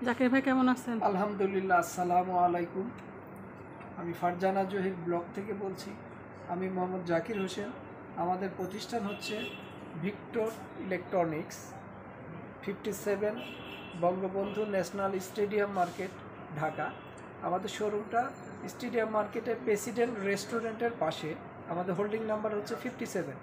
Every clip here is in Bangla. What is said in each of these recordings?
জাকির ভাই কেমন আছেন? আলহামদুলিল্লাহ, আসসালামু আলাইকুম। আমি ফারজানা জহির ব্লগ থেকে বলছি। আমি মোহাম্মদ জাকির হোসেন। আমাদের প্রতিষ্ঠান হচ্ছে Victor electronics, 57 Bangabandhu national stadium market, Dhaka. আমাদের শোরুমটা স্টেডিয়াম মার্কেটের প্রেসিডেন্ট রেস্টুরেন্টের পাশে। আমাদের হোল্ডিং নাম্বার হচ্ছে 57।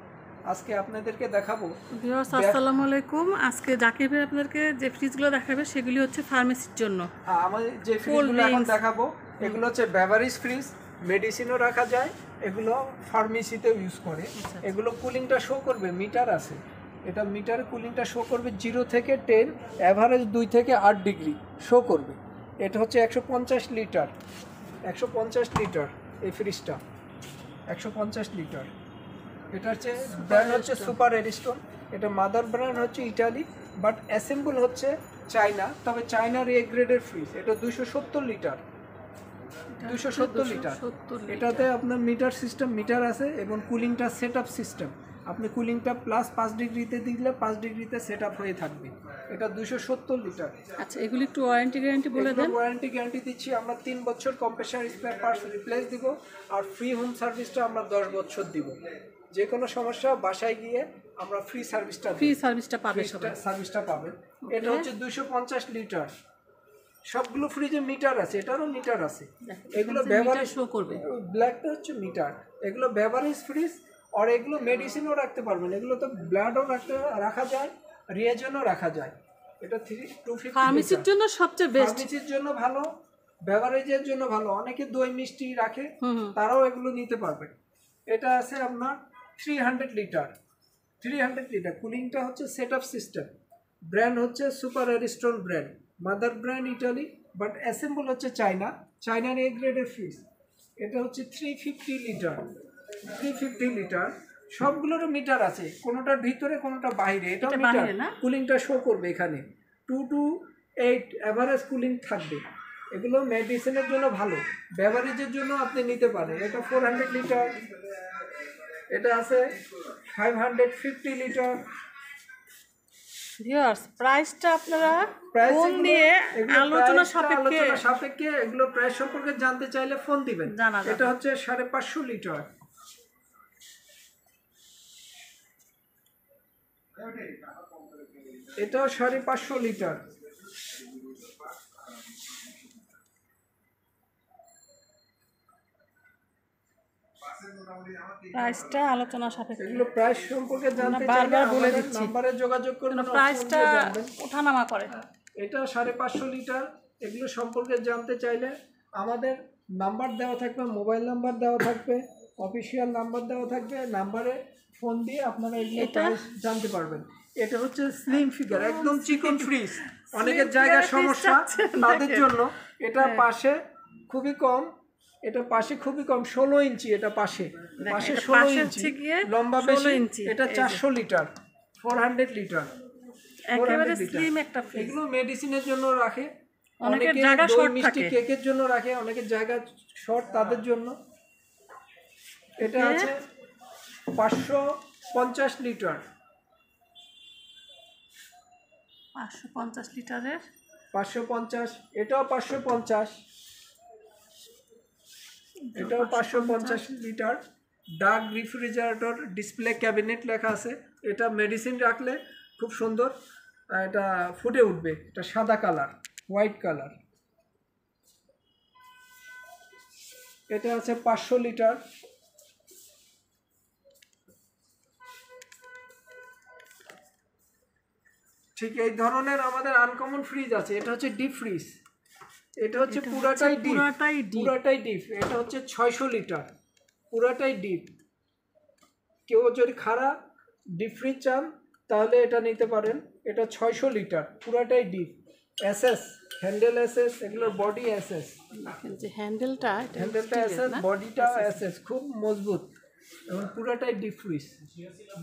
আজকে আপনাদেরকে দেখাবো। ভিউয়ার্স আসসালামু আলাইকুম। আজকে জাকির ভাই আপনাদেরকে যে ফ্রিজগুলো দেখাবে সেগুলি হচ্ছে ফার্মেসির জন্য। আমাদের যে ফ্রিজগুলো এখন দেখাবো এগুলো হচ্ছে বেভারেজ ফ্রিজ, মেডিসিনও রাখা যায়, এগুলো ফার্মেসিতেও ইউজ করে। এগুলো কুলিংটা শো করবে, মিটার আছে, এটা মিটারে কুলিংটা শো করবে 0 থেকে 10, অ্যাভারেজ 2 থেকে 8 ডিগ্রি শো করবে। এটা হচ্ছে 150 লিটার, 150 লিটার এই ফ্রিজটা, 150 লিটার। এটা হচ্ছে ব্র্যান্ড হচ্ছে সুপার এরিস্টোন। এটা মাদার ব্র্যান্ড হচ্ছে ইটালি, বাট অ্যাসেম্বল হচ্ছে চায়না। তবে চায়নার এ গ্রেডের ফ্রিজ। এটা 270 লিটার, 270 লিটার। এটাতে আপনার মিটার আছে এবং কুলিংটা সেট আপ সিস্টেম। আপনি কুলিংটা প্লাস 5 ডিগ্রিতে দিলে 5 ডিগ্রিতে সেট আপ হয়ে থাকবে। এটা 270 লিটার। আচ্ছা, এগুলি একটু ওয়ারেন্টি গ্যারান্টি বলে দেন। ওয়ারেন্টি গ্যারান্টি দিচ্ছি আমরা 3 বছর, কম্প্রেসার স্পেয়ার পার্টস রিপ্লেস দিব, আর ফ্রি হোম সার্ভিসটা আমরা 10 বছর দিব। যে কোনো সমস্যা বাসায় গিয়ে আমরা ফ্রি সার্ভিসটা পাবেন। এটা হচ্ছে 250 লিটার। সবগুলো ফ্রিজে মিটার আছে, এটারও মিটার আছে। এগুলো বেভারেজ শো করবে, ব্ল্যাকটা হচ্ছে মিটার। এগুলো বেভারেজ ফ্রিজ, আর এগুলো মেডিসিনও রাখতে পারবেন। এগুলো তো ব্লাডও রাখা যায়, রিয়েজেন্টও রাখা যায়। এটা 250 ফার্মেসির জন্য সবচেয়ে বেস্ট। ফার্মেসির জন্য ভালো, বেভারেজের জন্য ভালো। অনেকে দই মিষ্টি রাখে, তারাও এগুলো নিতে পারবে। এটা আছে আপনার 300 লিটার, 300 লিটার। কুলিংটা হচ্ছে সেট আপ সিস্টেম। ব্র্যান্ড হচ্ছে Super Ariston brand, mother brand Italy, but assemble হচ্ছে চায়নার এ গ্রেডের ফ্রিজ। এটা হচ্ছে 350 লিটার, 350 লিটার। সবগুলোরও মিটার আছে, কোনোটার ভিতরে কোনোটা বাইরে। এটা মিটার, কুলিংটা শো করবে এখানে 2 to 8 অ্যাভারেজ কুলিং থাকবে। এগুলো মেডিসিনের জন্য ভালো, বেভারেজের জন্য আপনি নিতে পারেন। এটা 400 লিটার। এটা আছে 550 লিটার। ভিউয়ার্স প্রাইসটা আপনারা ফোন দিয়ে আলোচনা সাপেক্ষে এগুলো প্রাইস সম্পর্কে জানতে চাইলে ফোন দিবেন। এটা হচ্ছে 550 লিটার। এটাও 550 লিটার। প্রাইসটা আলোচনা সাপেক্ষে। এগুলো প্রাইস সম্পর্কে জানতে চাইলে বারবার বলে দিচ্ছি, নম্বরে যোগাযোগ করুন, প্রাইসটা ওঠানামা করে। এটা 550 লিটার। এগুলো সম্পর্কে জানতে চাইলে আমাদের নাম্বার দেওয়া থাকবে, মোবাইল নাম্বার দেওয়া থাকবে, অফিসিয়াল নাম্বার দেওয়া থাকবে। নাম্বারে ফোন দিয়ে আপনারা এগুলো প্রাইস জানতে পারবেন। এটা হচ্ছে স্লিম ফিগার, একদম চিকন ফ্রিজ। অনেকের জায়গার সমস্যা, তাদের জন্য এটা পাশে খুবই কম, এটা পাশে খুবই কম, 16 ইঞ্চি। এটা পাশে 16 ইঞ্চি, লম্বা বেশি। এটা 400 লিটার, 400 লিটার, একেবারে স্লিম একটা ফ্রিজ। এগুলো মেডিসিনের জন্য রাখে, অনেকের জায়গা শর্ট মিষ্টি কেকের জন্য রাখে, অনেকের জায়গা শর্ট, তাদের জন্য। এটা আছে 550 লিটার, 550 লিটারের, 550। এটাও 550, এটাও 550 litre. Dark refrigerator display cabinet লেখা আছে। এটা মেডিসিন রাখলে খুব সুন্দর এটা ফুটে উঠবে। এটা সাদা কালার, হোয়াইট কালার। এটা আছে 500 লিটার। ঠিক এই ধরনের আমাদের আনকমন ফ্রিজ আছে। এটা হচ্ছে ডিপ ফ্রিজ। এটা হচ্ছে পুরাটাই ডিপ। এটা হচ্ছে 600 লিটার, পুরাটাই ডিপ। কেউ যদি খারাপ ডিপ ফ্রিজ চান তাহলে এটা নিতে পারেন। এটা 600 লিটার, পুরাটাই ডিপ। এসএস হ্যান্ডেল, এসএস, এগুলোর বডি এসএস। যে হ্যান্ডেলটা এসএস, বডিটা এসএস, খুব মজবুত এবং পুরাটাই ডিপ ফ্রিজ,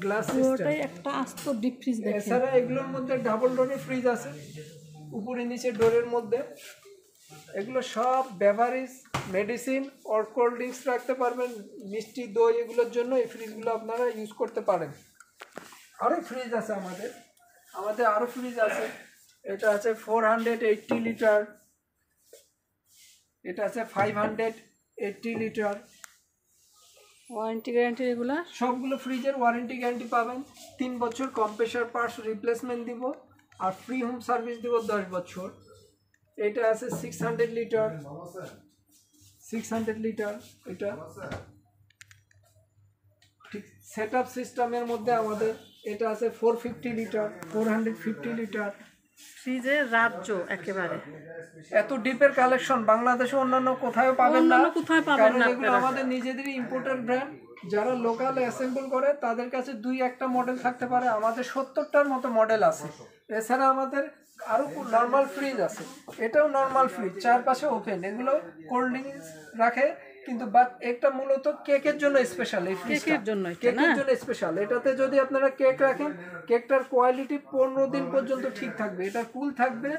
গ্লাস সিস্টেম। একটা আস্ত ডিপ ফ্রিজ দেখেন। এছাড়া এগুলোর মধ্যে ডাবল ডোরের ফ্রিজ আছে, উপরে নিচে ডোরের মধ্যে। এগুলো সব বেভারেজ, মেডিসিন আর কোল্ড ড্রিঙ্কস রাখতে পারবেন, মিষ্টি, দই, এগুলোর জন্য এই ফ্রিজগুলো আপনারা ইউজ করতে পারেন। আরও ফ্রিজ আছে আমাদের আরও ফ্রিজ আছে। এটা আছে 480 লিটার, এটা আছে 580 লিটার। ওয়ারেন্টি গ্যারান্টি এগুলা সবগুলো ফ্রিজের ওয়ারেন্টি গ্যারান্টি পাবেন, 3 বছর কম্প্রেসার পার্টস রিপ্লেসমেন্ট দিব, আর ফ্রি হোম সার্ভিস দিব 10 বছর। এটা আছে 600 লিটার, 600 লিটার। এটা ঠিক সেট আপ সিস্টেমের মধ্যে আমাদের এটা আছে 450 লিটার, 450 লিটার। ফ্রিজের রাজ্য একেবারে। এত ডিপের কালেকশন বাংলাদেশে অন্যান্য কোথাও পাবেন না, কোথায় পাবেন কারণ না এগুলো আপনারা। আমাদের নিজেদেরই ইম্পোর্টেড ব্র্যান্ড। যারা লোকাল অ্যাসেম্বল করে তাদের কাছে 2-1টা মডেল থাকতে পারে, আমাদের 70টার মতো মডেল আছে। এছাড়া আমাদের আরো নর্মাল ফ্রিজ আছে, এটাও নর্মাল ফ্রিজ, চারপাশে ওপেন। এগুলো কোল্ড ড্রিঙ্কস রাখে, কিন্তু বাট একটা মূলত কেকের জন্য স্পেশাল। এই ফ্রিজটা কেকের জন্য কেকের জন্য স্পেশাল। এটাতে যদি আপনারা কেক রাখেন, কেকটার কোয়ালিটি 15 দিন পর্যন্ত ঠিক থাকবে। এটা কুল থাকবে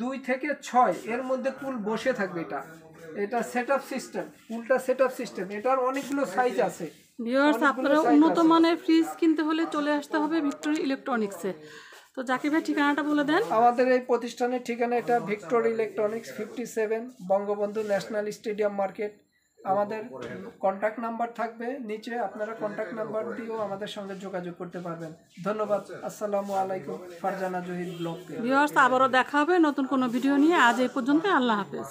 2 থেকে 6 এর মধ্যে কুল বসে থাকবে। এটা সেটআপ সিস্টেম, কুলটা সেটআপ সিস্টেম। এটার অনেকগুলো সাইজ আছে। ভিউয়ার্স, আপনারা উন্নত মানের ফ্রিজ কিনতে হলে চলে আসতে হবে ভিক্টোরি ইলেকট্রনিক্সে। তো জাকির ভাই ঠিকানাটা বলে দেন। আমাদের এই প্রতিষ্ঠানের ঠিকানা এটা victory electronics, 57 Bangabandhu national stadium market. আমাদের কন্ট্যাক্ট নাম্বার থাকবে নিচে, আপনারা কন্ট্যাক্ট নাম্বার দিয়েও আমাদের সঙ্গে যোগাযোগ করতে পারবেন। ধন্যবাদ। আসসালামু আলাইকুম। ফারজানা জহির ব্লগ। ভিউয়ার্স, আবারও দেখা হবে নতুন কোনো ভিডিও নিয়ে। আজ এই পর্যন্ত, আল্লাহ হাফেজ।